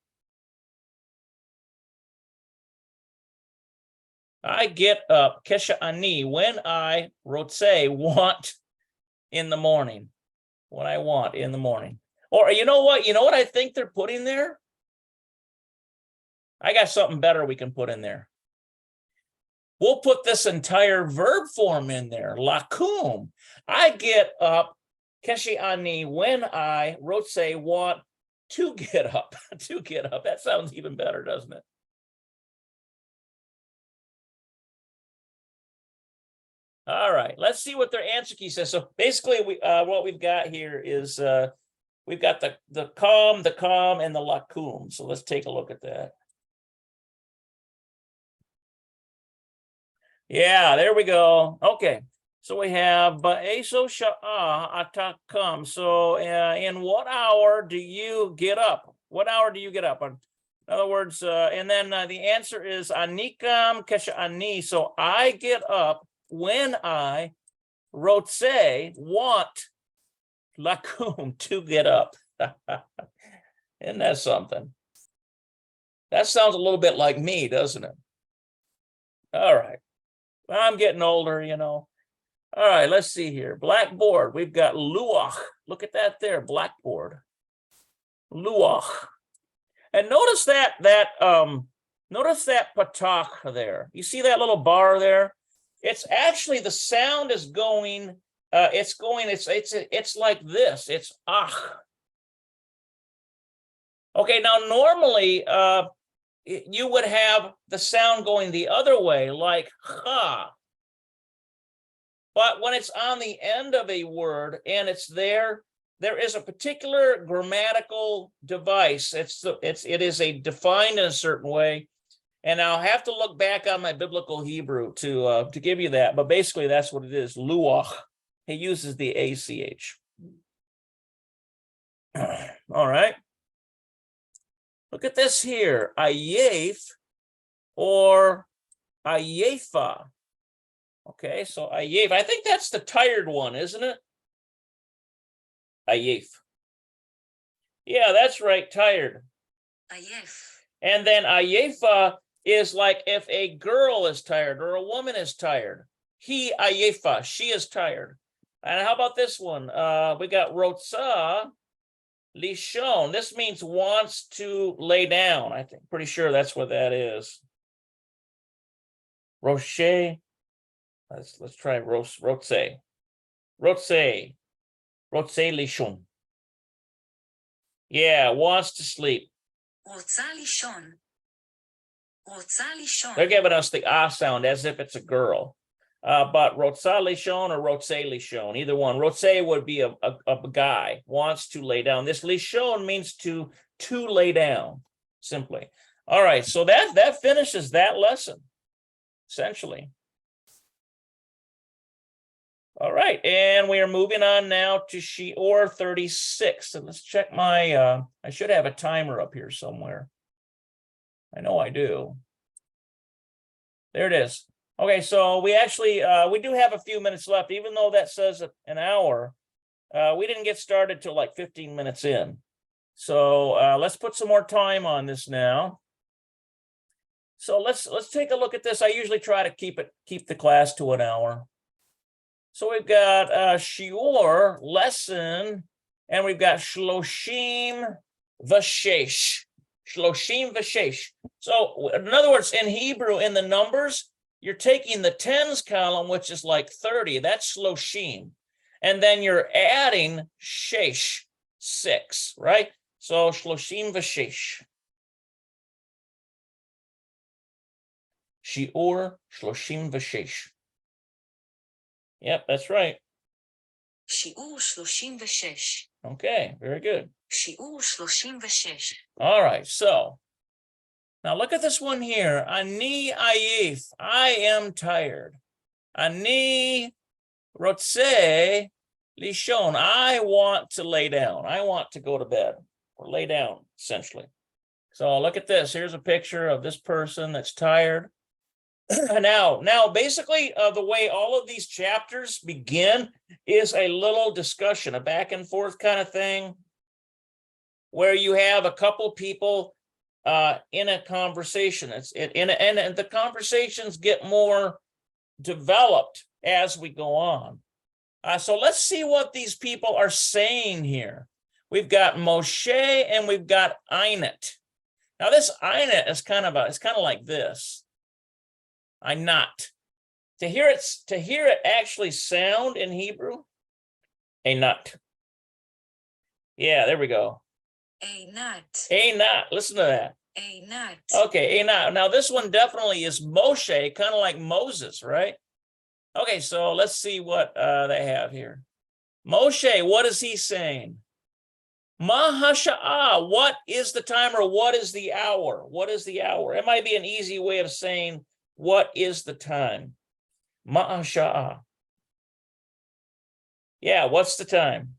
I get up, kesha ani, when I rotse, want in the morning. What I want in the morning. Or you know what? You know what I think they're putting there? I got something better we can put in there. We'll put this entire verb form in there, lakum. I get up Keshi ani, when I, rotse, want to get up, to get up. That sounds even better, doesn't it? All right, let's see what their answer key says. So basically, what we've got here is we've got the calm, and the lakum. So let's take a look at that. Yeah, there we go. Okay, so we have ba'eso sha'a atakam. So in what hour do you get up? What hour do you get up? In other words, and then the answer is anikam kesha ani. So I get up when I rotse, want, lakum, to get up. Isn't that something? That sounds a little bit like me, doesn't it? All right. I'm getting older, you know. All right, let's see here. Blackboard. We've got luach. Look at that there, blackboard. Luach. And notice that patach there. You see that little bar there? It's actually, the sound is going, it's like this. It's ach. Okay, now normally you would have the sound going the other way, like ha. But when it's on the end of a word and it's there is a particular grammatical device. It is defined in a certain way. And I'll have to look back on my biblical Hebrew to give you that. But basically, that's what it is. Luach. He uses the ACH. All right. Look at this here. Ayef or ayefa. Okay, so ayef. I think that's the tired one, isn't it? Ayef. Yeah, that's right. Tired. Ayef. And then ayefa is like if a girl is tired or a woman is tired. He ayefa, she is tired. And how about this one? We got rotsa lishon. This means wants to lay down. I think, pretty sure that's what that is. Roche. Let's try rotse. Rotse lishon. Yeah, wants to sleep. רוצה לישון. רוצה לישון. They're giving us the ah sound as if it's a girl. But rotsa lishon or rotse lishon, either one. Rotse would be a guy, wants to lay down. This lishon means to lay down, simply. All right, so that finishes that lesson, essentially. All right, and we are moving on now to Shior 36. So let's check my, I should have a timer up here somewhere. I know I do. There it is. Okay, so we actually, we do have a few minutes left, even though that says an hour. We didn't get started till like 15 minutes in. So let's put some more time on this now. So let's take a look at this. I usually try to keep the class to an hour. So we've got shiur, lesson, and we've got shloshim v'shesh. Shloshim v'shesh. So in other words, in Hebrew, in the numbers, you're taking the tens column, which is like 30. That's shloshim. And then you're adding shesh, 6, right? So shloshim v'shesh. Shiur shloshim v'shesh. Yep, that's right. שיעור 36. Okay, very good. שיעור 36. All right, so now look at this one here. Ani ayif, I am tired. Ani rotse lishon, I want to lay down. I want to go to bed or lay down, essentially. So look at this. Here's a picture of this person that's tired. Now, basically, the way all of these chapters begin is a little discussion, a back and forth kind of thing, where you have a couple people in a conversation. And the conversations get more developed as we go on. So let's see what these people are saying here. We've got Moshe and we've got Einet. Now, this Einet is kind of like this. Einat. To hear it actually sound in Hebrew, Einat. Yeah, there we go. Einat. Einat, listen to that. Einat. Okay, Einat. Now this one definitely is Moshe, kind of like Moses, right? Okay, so let's see what they have here. Moshe, what is he saying? Ma hasha'a, what is the time or what is the hour? What is the hour? It might be an easy way of saying what is the time. Ma hasha'a. Yeah, what's the time?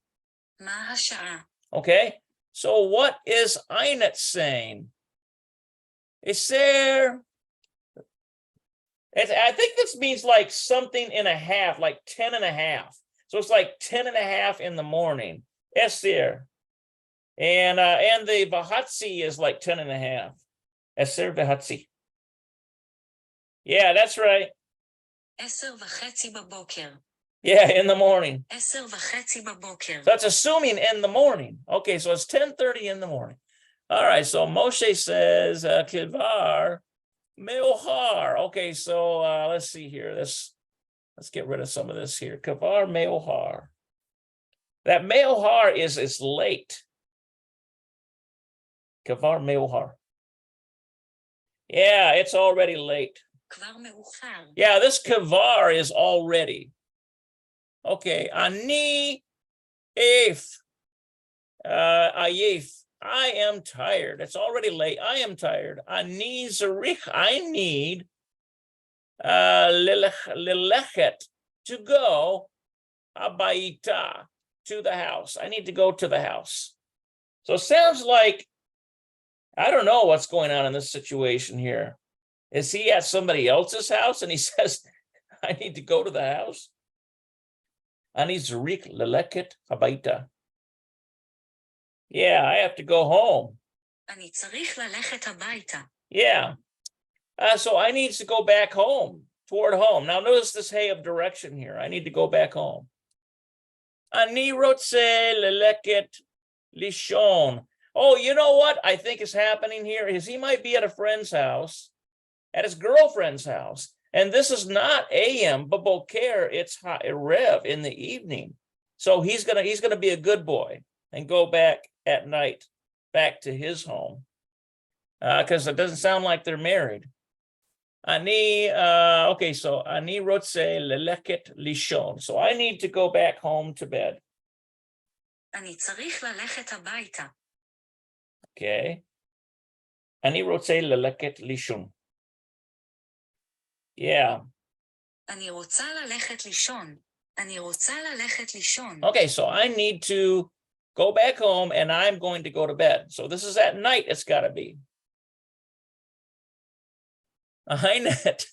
מה השעה? Okay, so what is Einet saying? It's there. I think this means like something and a half, like 10 and a half. So it's like 10 and a half in the morning. Eser. And the Vahatzi is like 10 and a half. Eser Vahatzi. Yeah, that's right. 10:30 בבוקר. Yeah, in the morning. 10:30 בבוקר. So it's assuming in the morning. Okay, so it's 10:30 in the morning. All right, so Moshe says, Kivar Meohar. Okay, so let's see here. Let's get rid of some of this here. Kivar Meohar. That Meohar is late. Kivar Meohar. Yeah, it's already late. כבר מאוחר. Yeah, this Kivar is already. Okay, Ani If Ayif. I am tired. It's already late. I am tired. Ani Zarich. I need Lilechet to go Abaita to the house. I need to go to the house. So it sounds like I don't know what's going on in this situation here. Is he at somebody else's house and he says, I need to go to the house? Ani Zarich Lilechet Abaita. Yeah, I have to go home. אני צריך ללכת הביתה. Yeah. So I need to go back home, toward home. Now notice this hay of direction here. I need to go back home. Ani rotze leleket lishon. Oh, you know what I think is happening here is he might be at a friend's house, at his girlfriend's house. And this is not AM, but boker, it's ha'erev in the evening. So he's gonna be a good boy and go back at night, back to his home. Because it doesn't sound like they're married. Okay, so ani rotze leleket lishon. So I need to go back home to bed. אני צריך ללכת הביתה. Okay. Ani rotze leleket lishon. Yeah. אני רוצה ללכת לישון. אני רוצה ללכת לישון. Okay, so I need to go back home and I'm going to go to bed. So this is at night, it's got to be. Ainet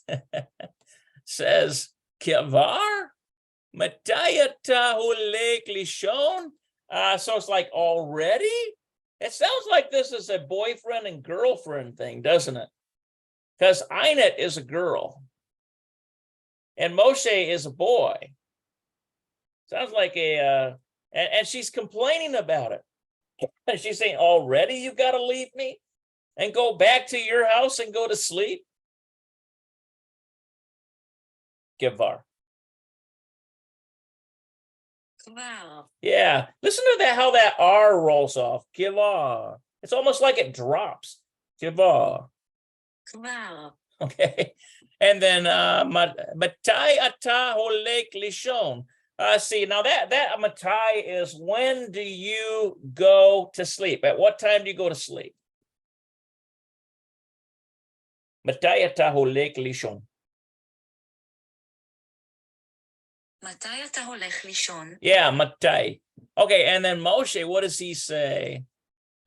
says, Kivar? Matayata hulek lishon? So it's like already? It sounds like this is a boyfriend and girlfriend thing, doesn't it? Because Ainet is a girl. And Moshe is a boy. Sounds like a, and she's complaining about it. And she's saying, already you got to leave me and go back to your house and go to sleep? Kivar. כבר. Yeah, listen to that, how that R rolls off. Kivar. It's almost like it drops. Kivar. כבר. Okay. And then Matai ata holek lishon. See, now that Matai is when do you go to sleep? At what time do you go to sleep? Matai ata holek lishon. מתי אתה הולך לישון? Yeah, Matai. Okay, and then Moshe, what does he say?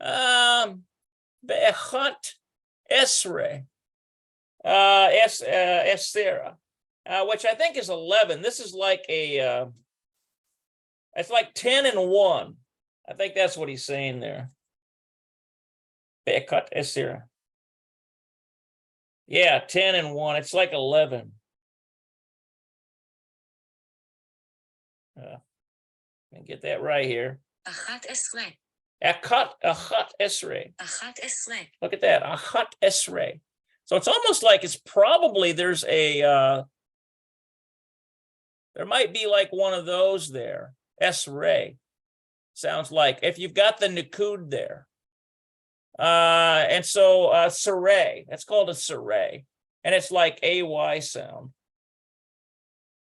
Be'echat esre. Estera, which I think is 11. This is like a, it's like 10 and 1. I think that's what he's saying there. Be'ekat Estera. Yeah, 10 and 1. It's like 11. Let me get that right here. 11. Achat Esre. 11. Look at that. Achat Esre. So it's almost like it's probably there's a, there might be like one of those there, Esre. sounds like, if you've got the nikud there. And so saray, that's called a saray. And it's like AY sound.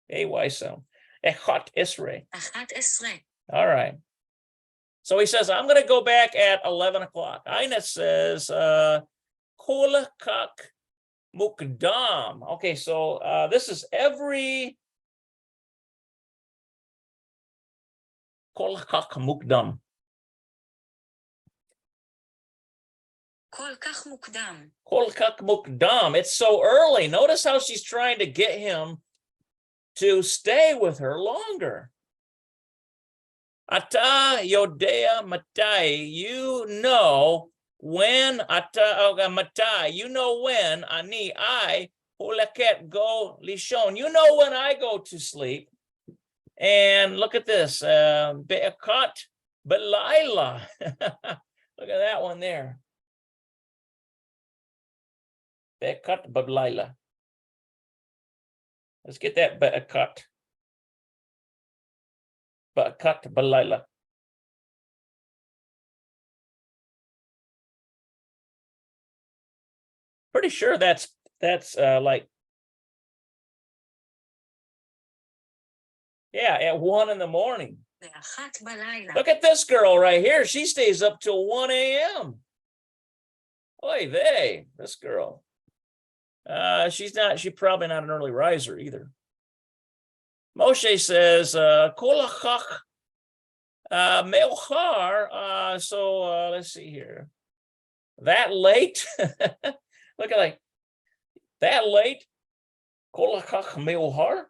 AY sound. Echat Isre. 11. All right. So he says, I'm going to go back at 11 o'clock. Ina says, Kol kak mukdam. Okay, so this is every Kol kak mukdam. כל כך מוקדם. Kol kak mukdam. It's so early. Notice how she's trying to get him to stay with her longer. Ata yodea matai, you know when, ata matai, you know when, ani, I, holaket, go lishon, you know when I go to sleep. And look at this, be'akat belayla. Look at that one there. Be'akat belayla. Let's get that be'akat. Be'akat belayla. Pretty sure that's like, yeah, at 1 in the morning. ב-1 בלילה. Look at this girl right here. She stays up till 1 a.m. Oy vey, this girl. She's probably not an early riser either. Moshe says, kolachach meochar. So let's see here. That late? Look at like that late? Kolachach meochar?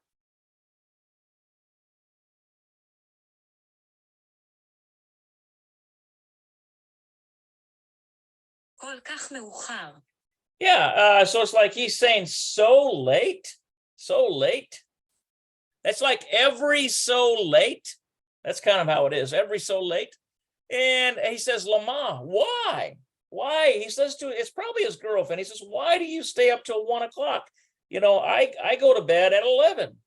כל כך מאוחר. Yeah, so it's like he's saying so late, so late. That's like every so late. That's kind of how it is, every so late. And he says, Lama, why? Why? He says to, it's probably his girlfriend. He says, why do you stay up till 1 o'clock? You know, I go to bed at 11.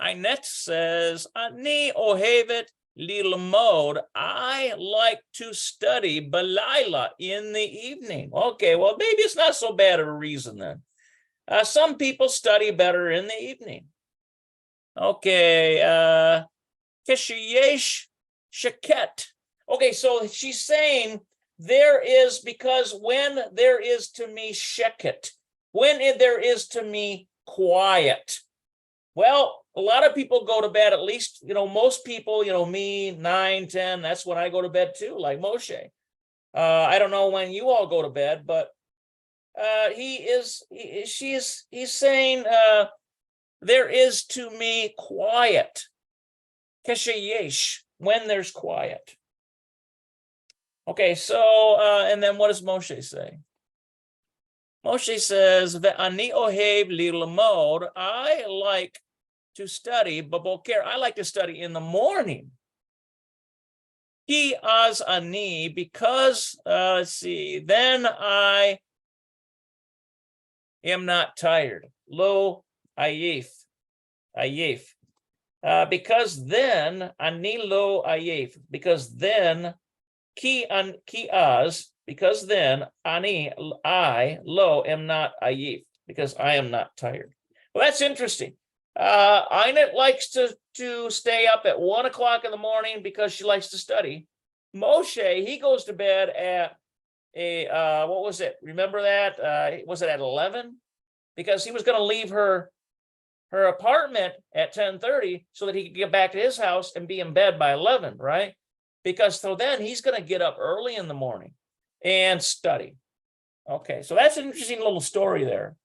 Inet says, Ani ohevet lilmod, I like to study balayla, in the evening. Okay, well, maybe it's not so bad of a reason then. Some people study better in the evening. Okay, kishiyesh shaket. Okay, so she's saying there is, because when there is to me sheket, when there is to me quiet. Well, a lot of people go to bed, at least, you know, most people, you know, me, 9, 10, that's when I go to bed too, like Moshe. I don't know when you all go to bed, but he's saying there is to me quiet. Kesheyesh, when there's quiet. Okay, so, and then what does Moshe say? Moshe says, Ve'ani ohev lilamod, I like to study, baboker, I like to study in the morning. Ki az ani, because, let's see, then I am not tired. Lo ayef, because then, ani lo ayef, because then, ki az, because then, ani, I, lo, am not ayif, because I am not tired. Well, that's interesting. Einet likes to stay up at 1 o'clock in the morning because she likes to study. Moshe, he goes to bed at what was it? Remember that? Was it at 11? Because he was going to leave her apartment at 10:30 so that he could get back to his house and be in bed by 11, right? Because so then he's going to get up early in the morning and study. Okay, so that's an interesting little story there.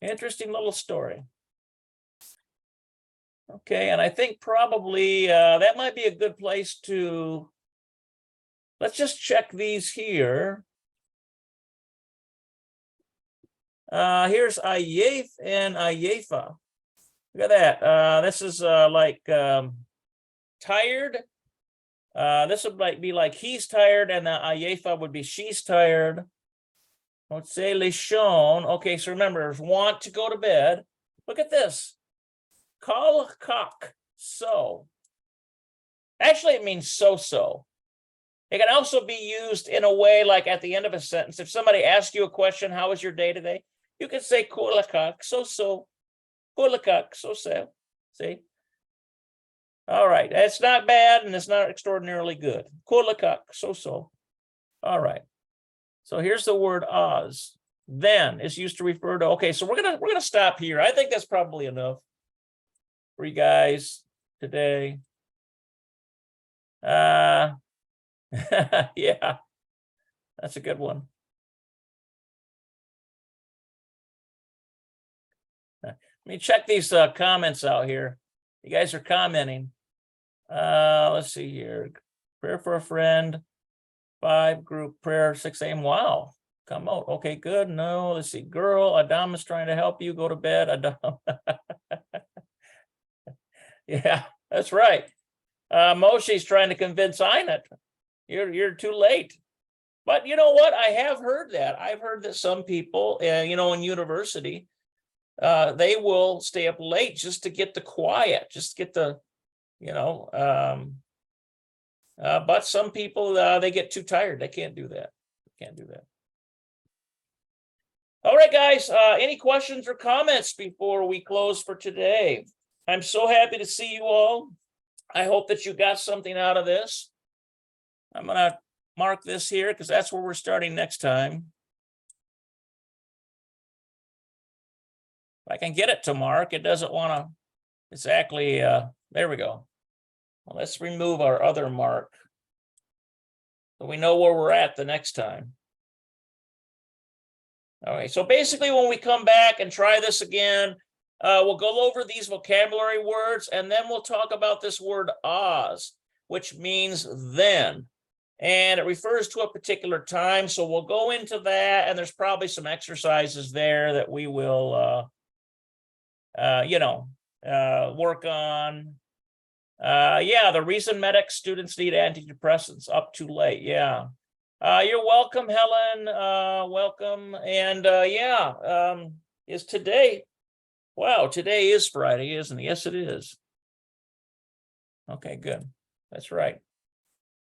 Interesting little story. Okay, and I think probably that might be a good place to, let's just check these here. Here's Ayef and Ayefa. Look at that. This is like tired. This would like be like he's tired, and the Ayefa would be she's tired. Let's say Lishon. Okay, so remember, want to go to bed. Look at this. Kal kak. So Actually, it means so-so. It can also be used in a way like at the end of a sentence. If somebody asks you a question, how was your day today? You can say kulakak, so-so, kulakak, so-so. See? All right. It's not bad and it's not extraordinarily good. Kulakak, so-so. All right. So here's the word Oz. Then is used to refer to, okay, so we're gonna stop here. I think that's probably enough for you guys today. Yeah, that's a good one. Let me check these comments out here. You guys are commenting. Let's see here. Prayer for a friend, 5 group prayer, 6 a.m. Wow. Come out. Okay, good. No, let's see. Girl, Adam is trying to help you go to bed. Adam. Yeah, that's right. Moshe's trying to convince Einat. You're too late. But you know what? I have heard that. I've heard that some people, you know, in university, they will stay up late just to get the quiet, just to get the, you know, but some people, they get too tired. They can't do that. Can't do that. All right, guys, any questions or comments before we close for today? I'm so happy to see you all. I hope that you got something out of this. I'm going to mark this here because that's where we're starting next time. If I can get it to mark, it doesn't want to exactly, there we go. Well, let's remove our other mark so we know where we're at the next time. All right, so basically when we come back and try this again, we'll go over these vocabulary words and then we'll talk about this word Oz, which means then. And it refers to a particular time. So we'll go into that and there's probably some exercises there that we will, you know, work on. Yeah, the reason medic students need antidepressants, up too late. Yeah. You're welcome, Helen. Welcome. And yeah, is today. Wow, today is Friday, isn't it? Yes, it is. Okay, good. That's right.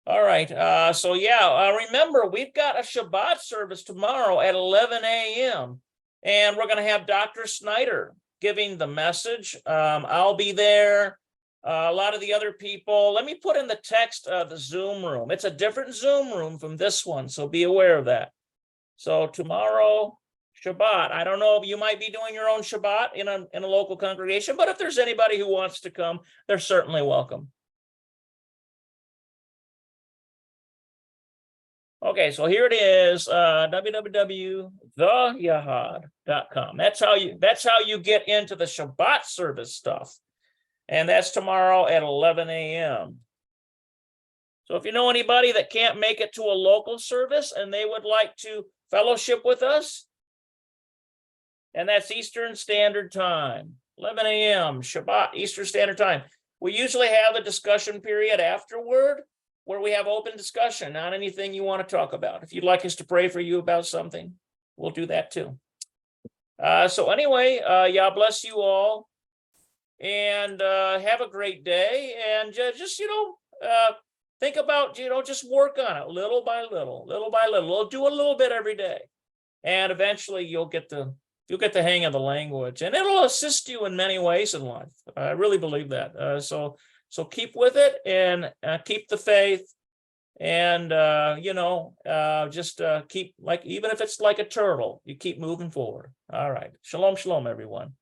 All right. So yeah, remember, we've got a Shabbat service tomorrow at 11 a.m. And we're going to have Dr. Snyder giving the message. I'll be there. A lot of the other people. Let me put in the text the Zoom room. It's a different Zoom room from this one, so be aware of that. So tomorrow, Shabbat. I don't know if you might be doing your own Shabbat in a local congregation, but if there's anybody who wants to come, they're certainly welcome. Okay, so here it is, www.theyahad.com. That's how you get into the Shabbat service stuff. And that's tomorrow at 11 a.m. So if you know anybody that can't make it to a local service and they would like to fellowship with us, and that's Eastern Standard Time, 11 a.m., Shabbat, Eastern Standard Time. We usually have a discussion period afterward where we have open discussion on anything you want to talk about. If you'd like us to pray for you about something, we'll do that too. So anyway, Yah bless you all. And have a great day. And just, you know, think about, you know, just work on it little by little, little by little. We'll do a little bit every day. And eventually you'll get the hang of the language. And it'll assist you in many ways in life. I really believe that. So keep with it and keep the faith. And, you know, just keep, like, even if it's like a turtle, you keep moving forward. All right. Shalom, shalom, everyone.